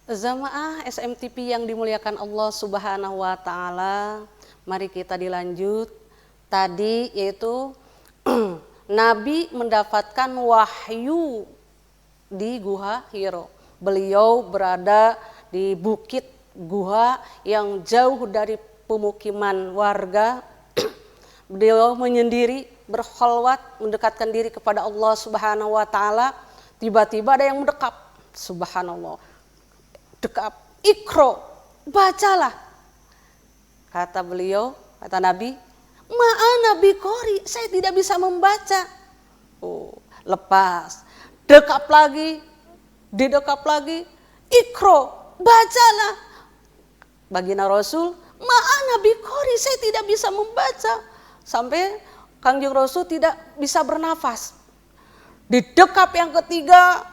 Jamaah SMTP yang dimuliakan Allah Subhanahu wa taala, mari kita dilanjut. Tadi yaitu Nabi mendapatkan wahyu di Gua Hiro. Beliau berada di bukit gua yang jauh dari pemukiman warga. Beliau menyendiri, berkhalwat, mendekatkan diri kepada Allah Subhanahu wa taala. Tiba-tiba ada yang mendekap. Subhanallah. Dekap, ikro, bacalah. Kata beliau, kata Nabi, ma'ana biqori, saya tidak bisa membaca. Oh, lepas. Dekap lagi, didekap lagi, ikro, bacalah. Baginda Rasul, ma'ana biqori, saya tidak bisa membaca. Sampai Kangjeng Rasul tidak bisa bernafas. Didekap yang ketiga,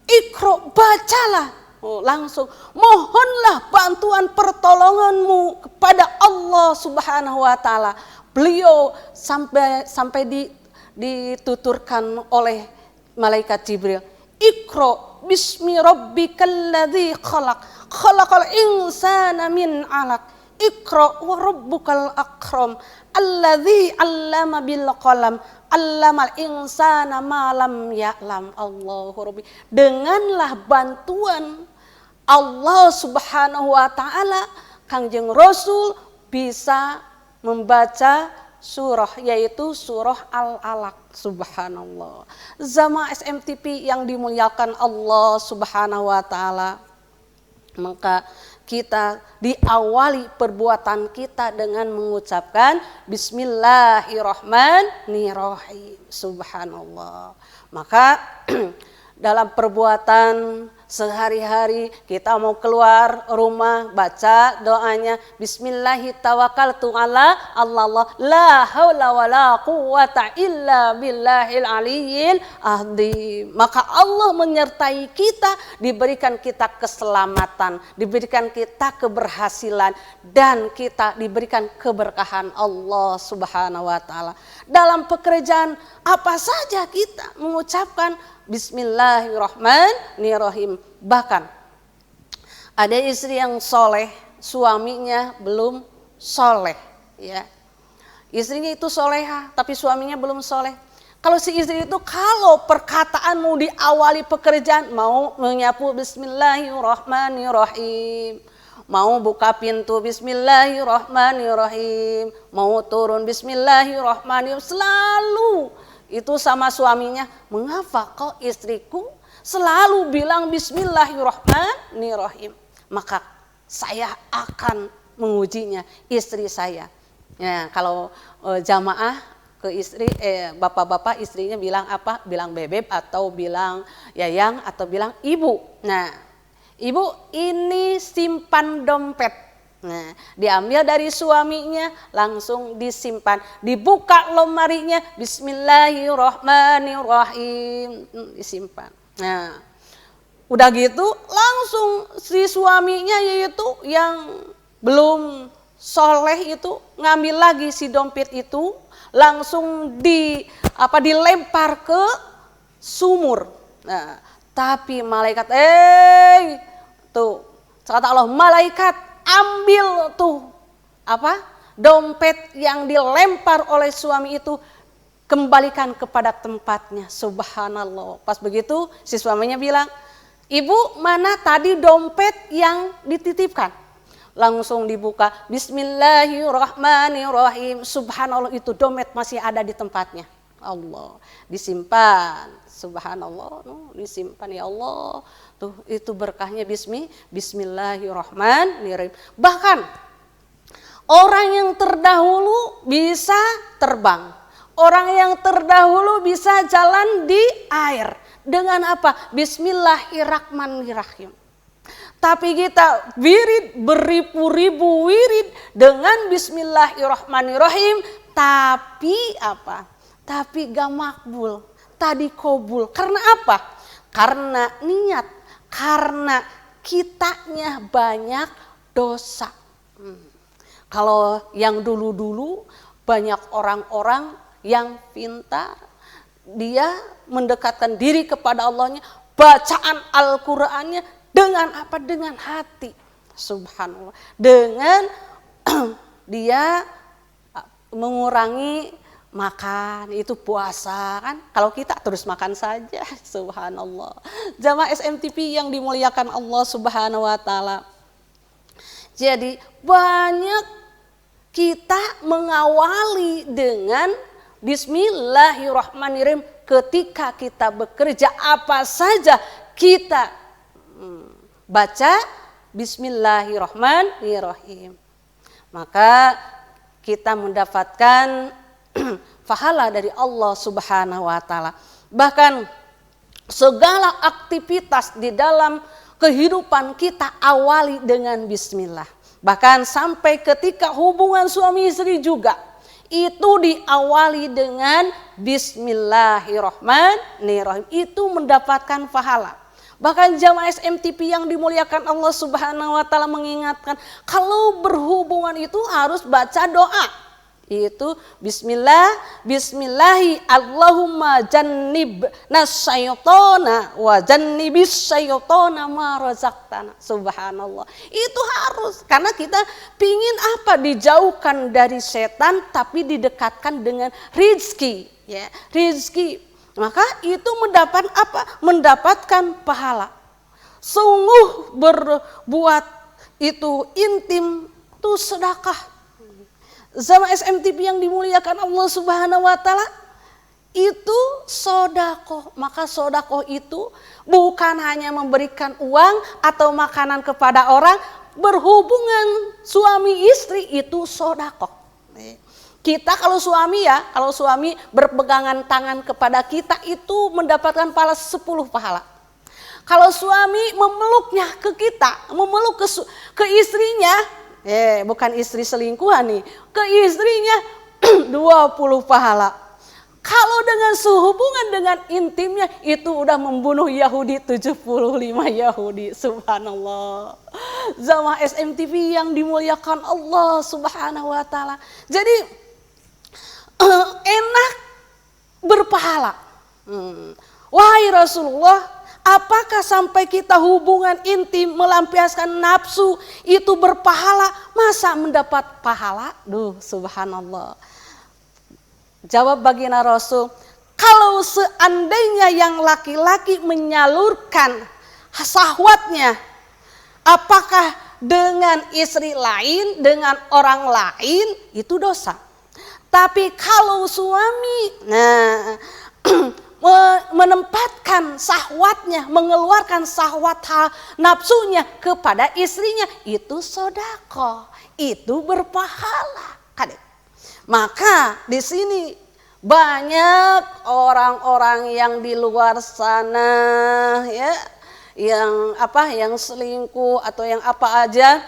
ikro, bacalah. Oh, langsung mohonlah bantuan pertolonganmu kepada Allah Subhanahu wa taala. Beliau sampai dituturkan oleh malaikat Jibril. Iqra bismi rabbikal ladzi khalaq. Khalaqal insana min 'alaq. Iqra wa rabbukal akram. Alladzi 'allama bil qalam. Allamal insana ma lam ya'lam. Allahu rabbi. Denganlah bantuan Allah Subhanahu wa taala, Kangjeng Rasul bisa membaca surah, yaitu surah Al-Alaq. Subhanallah. Jamaah SMTP yang dimuliakan Allah Subhanahu wa taala, maka kita diawali perbuatan kita dengan mengucapkan Bismillahirrahmanirrahim. Subhanallah. Maka dalam perbuatan sehari-hari kita mau keluar rumah, baca doanya Bismillahirrahmanirrahim, Allah la haula wala quwata illa billahil aliyyil azim. Maka Allah menyertai kita, diberikan kita keselamatan, diberikan kita keberhasilan, dan kita diberikan keberkahan Allah Subhanahu wa taala. Dalam pekerjaan apa saja kita mengucapkan Bismillahirrahmanirrahim. Bahkan ada istri yang soleh, suaminya belum soleh, ya. Istrinya itu soleha, tapi suaminya belum soleh. Kalau si istri itu, kalau perkataan mau diawali pekerjaan, mau menyapu Bismillahirrahmanirrahim, mau buka pintu Bismillahirrahmanirrahim, mau turun Bismillahirrahmanirrahim, selalu itu sama suaminya, mengapa kok istriku selalu bilang Bismillahirrahmanirrahim? Maka saya akan mengujinya, istri saya. Ya, kalau jamaah ke istri, bapak-bapak istrinya bilang apa? Bilang bebeb atau bilang yayang atau bilang ibu. Nah, ibu ini simpan dompet. Nah, diambil dari suaminya, langsung disimpan, dibuka lemarinya, Bismillahirrahmanirrahim, disimpan. Nah, udah gitu langsung si suaminya, yaitu yang belum soleh itu, ngambil lagi si dompet itu, langsung dilempar ke sumur. Nah, tapi malaikat, tuh kata Allah, malaikat ambil tuh dompet yang dilempar oleh suami itu, kembalikan kepada tempatnya. Subhanallah. Pas begitu si suaminya bilang, ibu, mana tadi dompet yang dititipkan? Langsung dibuka, Bismillahirrahmanirrahim. Subhanallah, itu dompet masih ada di tempatnya. Allah, disimpan. Subhanallah, disimpan, ya Allah. Tuh, itu berkahnya Bismillahirrahmanirrahim. Bahkan orang yang terdahulu bisa terbang. Orang yang terdahulu bisa jalan di air. Dengan apa? Bismillahirrahmanirrahim. Tapi kita wirid, beribu-ribu wirid dengan Bismillahirrahmanirrahim. Tapi apa? Tapi gak makbul. Tadi kobul. Karena apa? Karena niat. Karena kitanya banyak dosa. Kalau yang dulu-dulu banyak orang-orang yang pintar, dia mendekatkan diri kepada Allahnya, bacaan Al-Qur'annya Dengan apa? Dengan hati. Subhanallah. Dengan dia mengurangi makan, itu puasa kan. Kalau kita terus makan saja. Subhanallah. Jamaah SMTV yang dimuliakan Allah Subhanahu wa taala. Jadi banyak kita mengawali dengan Bismillahirrahmanirrahim ketika kita bekerja, apa saja kita baca Bismillahirrahmanirrahim. Maka kita mendapatkan pahala dari Allah Subhanahu wa taala. Bahkan segala aktivitas di dalam kehidupan kita awali dengan bismillah. Bahkan sampai ketika hubungan suami istri juga itu diawali dengan Bismillahirrahmanirrahim. Itu mendapatkan pahala. Bahkan jamaah SMTV yang dimuliakan Allah Subhanahu wa taala mengingatkan kalau berhubungan itu harus baca doa. Itu bismillahi Allahumma jannib nasyaitonah wa jannibis syaitona ma razaqtana. Subhanallah. Itu harus, karena kita pingin apa? Dijauhkan dari setan tapi didekatkan dengan rizki, ya, rizki. Maka itu mendapatkan pahala. Sungguh berbuat itu intim itu sedekah. Sama SMTV yang dimuliakan Allah Subhanahu wa taala, itu sedekah. Maka sedekah itu bukan hanya memberikan uang atau makanan kepada orang, berhubungan suami istri itu sedekah. Kita kalau suami berpegangan tangan kepada kita itu mendapatkan pahala 10 pahala. Kalau suami memeluknya ke kita, memeluk ke istrinya, bukan istri selingkuhan nih, ke istrinya 20 pahala. Kalau dengan sehubungan dengan intimnya itu udah membunuh Yahudi 75 Yahudi. Subhanallah. Jamaah SMTV yang dimuliakan Allah Subhanahu wa taala. Jadi enak berpahala. Wahai Rasulullah, apakah sampai kita hubungan intim melampiaskan nafsu itu berpahala? Masa mendapat pahala? Duh, subhanallah. Jawab baginda Rasul, kalau seandainya yang laki-laki menyalurkan syahwatnya, apakah dengan istri lain, dengan orang lain, itu dosa. Tapi kalau suami menempatkan syahwatnya, mengeluarkan syahwat nafsunya kepada istrinya, itu sedekah, itu berpahala. Maka di sini banyak orang-orang yang di luar sana, ya, yang selingkuh atau yang apa aja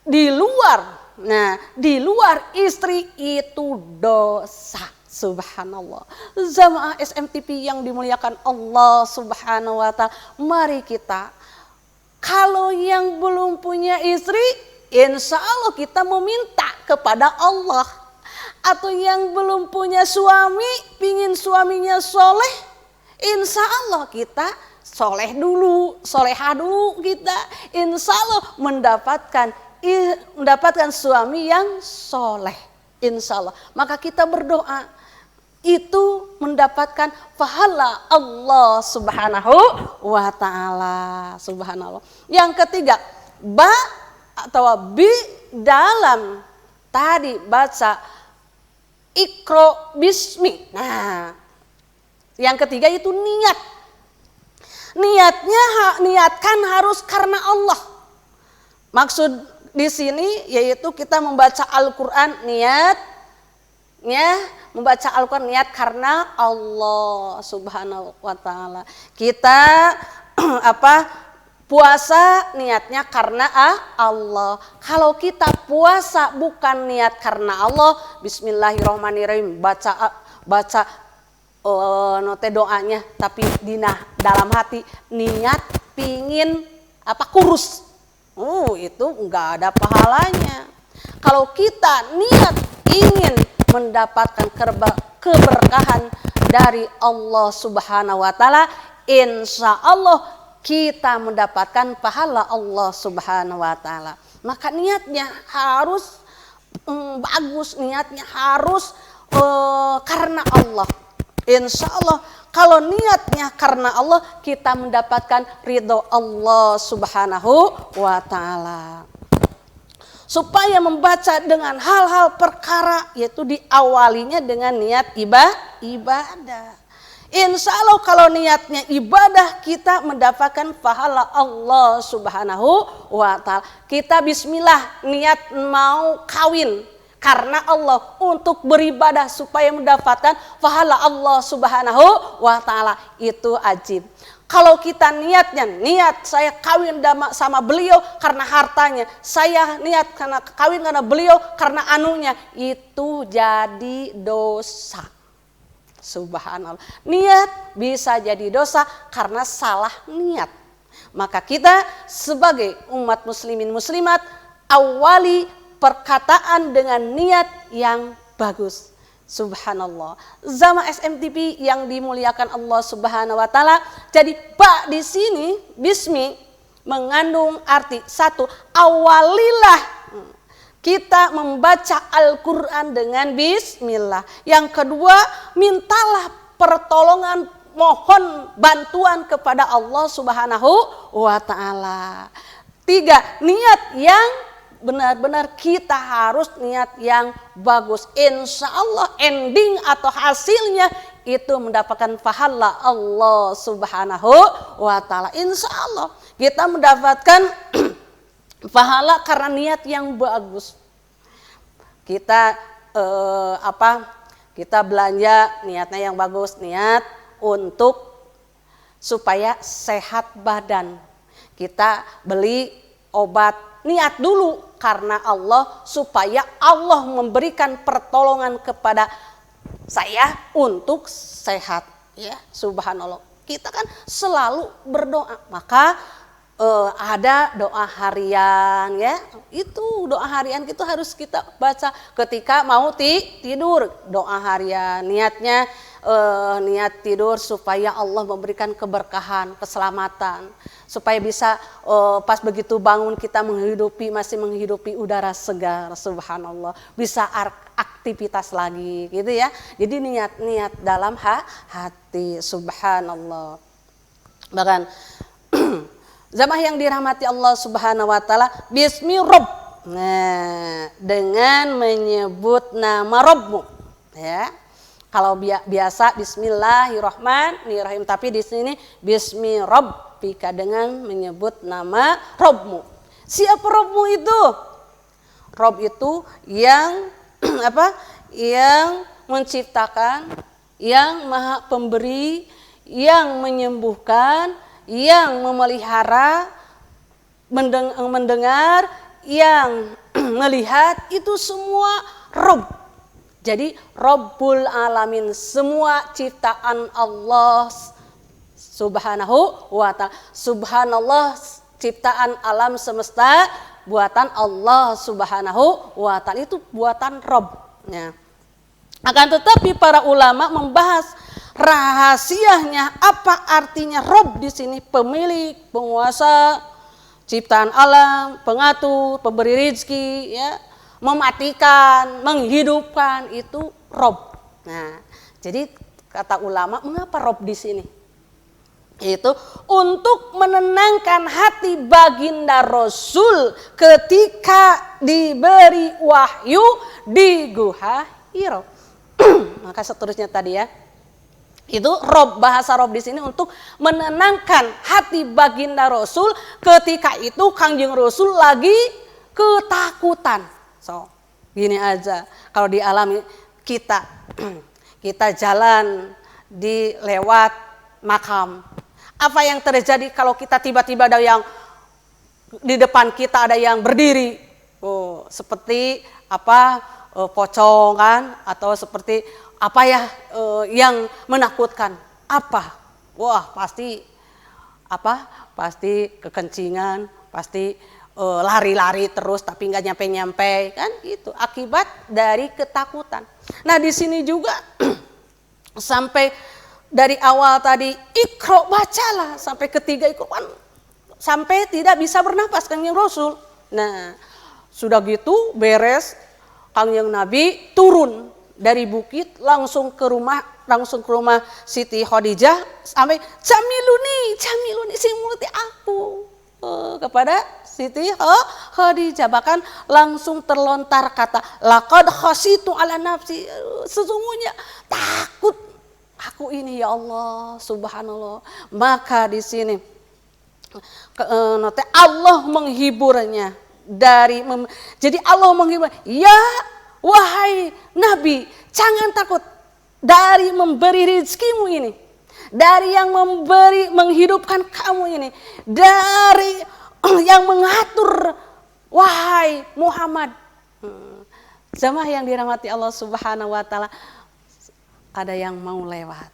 di luar. Nah, di luar istri itu dosa. Subhanallah. Jamaah SMTV yang dimuliakan Allah Subhanahu wa taala, mari kita kalau yang belum punya istri, insya Allah kita meminta kepada Allah. Atau yang belum punya suami, pingin suaminya soleh, insya Allah kita soleh dulu, soleha dulu kita, insya Allah mendapatkan suami yang soleh, insya Allah. Maka kita berdoa, itu mendapatkan pahala Allah Subhanahu wa taala. Subhanallah. Yang ketiga, bi dalam tadi baca Iqra bismi. Nah, yang ketiga itu niat. Niatkan harus karena Allah. Maksud di sini yaitu kita membaca Al-Qur'an membaca Al-Qur'an niat karena Allah Subhanahu wa taala. Kita puasa niatnya karena Allah. Kalau kita puasa bukan niat karena Allah, bismillahirrahmanirrahim, baca doanya tapi dalam hati niat pingin kurus. Itu enggak ada pahalanya. Kalau kita niat ingin mendapatkan keberkahan dari Allah Subhanahu wa taala, insya Allah kita mendapatkan pahala Allah Subhanahu wa taala. Maka niatnya harus bagus, niatnya harus karena Allah. Insya Allah kalau niatnya karena Allah, kita mendapatkan ridho Allah Subhanahu wa taala. Supaya membaca dengan hal-hal perkara, yaitu diawalinya dengan niat ibadah. Insya Allah kalau niatnya ibadah, kita mendapatkan pahala Allah Subhanahu wa taala. Kita bismillah niat mau kawin karena Allah, untuk beribadah supaya mendapatkan pahala Allah Subhanahu wa taala, itu ajib. Kalau kita niat saya kawin sama beliau karena hartanya, saya niat karena kawin karena beliau karena anunya, itu jadi dosa. Subhanallah. Niat bisa jadi dosa karena salah niat. Maka kita sebagai umat muslimin muslimat, awali perkataan dengan niat yang bagus. Subhanallah. Zama SMTV yang dimuliakan Allah Subhanahu wa taala. Jadi Pak di sini bismi mengandung arti satu, awalilah kita membaca Al-Qur'an dengan bismillah. Yang kedua, mintalah pertolongan, mohon bantuan kepada Allah Subhanahu wa taala. Tiga, niat yang benar-benar kita harus niat yang bagus. Insya Allah ending atau hasilnya itu mendapatkan pahala Allah Subhanahu wa taala. Insya Allah kita mendapatkan pahala karena niat yang bagus. Kita kita belanja niatnya yang bagus, niat untuk supaya sehat badan. Kita beli obat, niat dulu karena Allah, supaya Allah memberikan pertolongan kepada saya untuk sehat, ya. Subhanallah. Kita kan selalu berdoa, maka ada doa harian, ya. Itu doa harian itu harus kita baca ketika mau tidur. Doa harian, niatnya niat tidur supaya Allah memberikan keberkahan, keselamatan, supaya bisa pas begitu bangun kita masih menghidupi udara segar. Subhanallah, bisa aktivitas lagi, gitu ya. Jadi niat dalam hati. Subhanallah. Bahkan jamaah yang dirahmati Allah Subhanahu wa taala, bismi Rabb. Nah, dengan menyebut nama Rabbmu, ya. Kalau biasa Bismillahirrahmanirrahim, tapi di sini Bismi Rabbika, dengan menyebut nama Rabbmu. Siapa Rabbmu itu? Rabb itu yang yang menciptakan, yang maha pemberi, yang menyembuhkan, yang memelihara, mendengar, yang melihat, itu semua Rabb. Jadi Rabbul Alamin, semua ciptaan Allah Subhanahu wa ta'ala. Subhanallah, ciptaan alam semesta buatan Allah Subhanahu wa ta'ala, itu buatan Rabbnya. Akan tetapi para ulama membahas rahasianya, apa artinya Rabb di sini? Pemilik, penguasa, ciptaan alam, pengatur, pemberi rezeki, ya, mematikan, menghidupkan, itu Rabb. Nah, jadi kata ulama, mengapa Rabb di sini? Itu untuk menenangkan hati baginda Rasul ketika diberi wahyu di Gua Hira. Maka seterusnya tadi, ya. Itu Rabb, bahasa Rabb di sini untuk menenangkan hati baginda Rasul ketika itu Kangjeng Rasul lagi ketakutan. So, gini aja, kalau dialami kita jalan di lewat makam, apa yang terjadi kalau kita tiba-tiba ada yang di depan kita ada yang berdiri, seperti pocong kan, atau seperti yang menakutkan, wah pasti kekencingan, pasti lari-lari terus tapi nggak nyampe-nyampe, kan gitu, akibat dari ketakutan. Nah di sini juga sampai dari awal tadi Iqra bacalah sampai ketiga Iqra sampai tidak bisa bernapas Kanjeng Rasul. Nah, sudah gitu beres Kanjeng Nabi turun dari bukit langsung ke rumah Siti Khadijah sampai Jamiluni sing multi aku kepada Siti Khadijah, bahkan langsung terlontar kata laqad khasitu ala nafsi, sesungguhnya takut aku ini ya Allah, subhanallah. Maka di sini Allah menghiburnya jadi Allah menghibur, ya wahai Nabi, jangan takut dari memberi rezekimu ini, dari yang menghidupkan kamu ini, dari yang mengatur wahai Muhammad. Jamaah yang dirahmati Allah Subhanahu wa taala, ada yang mau lewat.